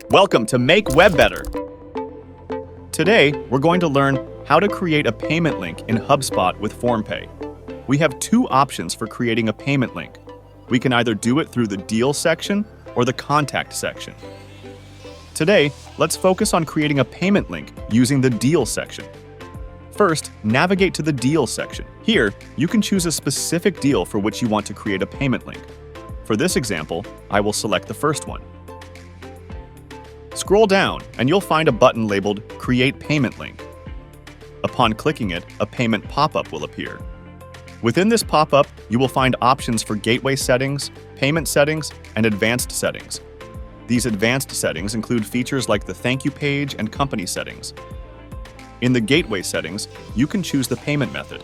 Welcome to Make Web Better. Today, we're going to learn how to create a payment link in HubSpot with FormPay. We have two options for creating a payment link. We can either do it through the Deal section or the Contact section. Today, let's focus on creating a payment link using the Deal section. First, navigate to the Deal section. Here, you can choose a specific deal for which you want to create a payment link. For this example, I will select the first one. Scroll down, and you'll find a button labeled Create Payment Link. Upon clicking it, a payment pop-up will appear. Within this pop-up, you will find options for gateway settings, payment settings, and advanced settings. These advanced settings include features like the thank you page and company settings. In the gateway settings, you can choose the payment method,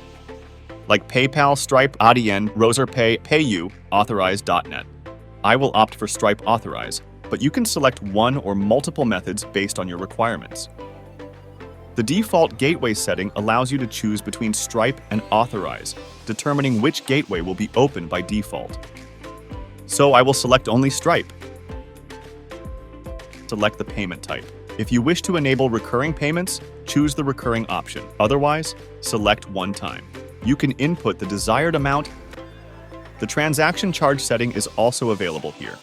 like PayPal, Stripe, Adyen, Razorpay, PayU, Authorize.net. I will opt for Stripe Authorize, but you can select one or multiple methods based on your requirements. The default gateway setting allows you to choose between Stripe and Authorize, determining which gateway will be open by default. So I will select only Stripe. Select the payment type. If you wish to enable recurring payments, choose the recurring option. Otherwise, select one time. You can input the desired amount. The transaction charge setting is also available here.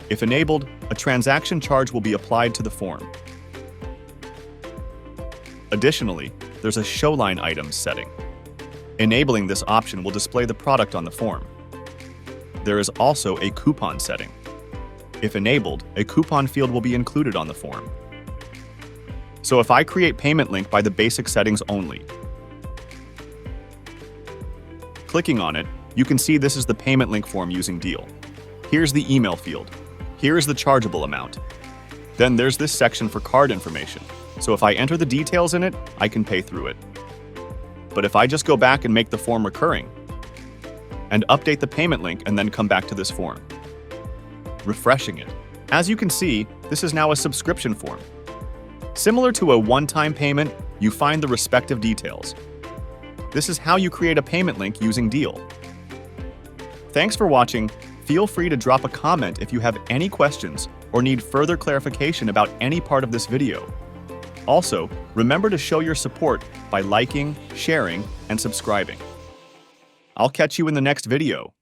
If enabled, a transaction charge will be applied to the form. Additionally, there's a Showline Items setting. Enabling this option will display the product on the form. There is also a coupon setting. If enabled, a coupon field will be included on the form. So if I create payment link by the basic settings only, clicking on it, you can see this is the payment link form using Deal. Here's the email field. Here is the chargeable amount. Then there's this section for card information. So if I enter the details in it, I can pay through it. But if I just go back and make the form recurring, and update the payment link and then come back to this form, refreshing it, as you can see, this is now a subscription form. Similar to a one-time payment, you find the respective details. This is how you create a payment link using Deal. Thanks for watching. Feel free to drop a comment if you have any questions or need further clarification about any part of this video. Also, remember to show your support by liking, sharing, and subscribing. I'll catch you in the next video.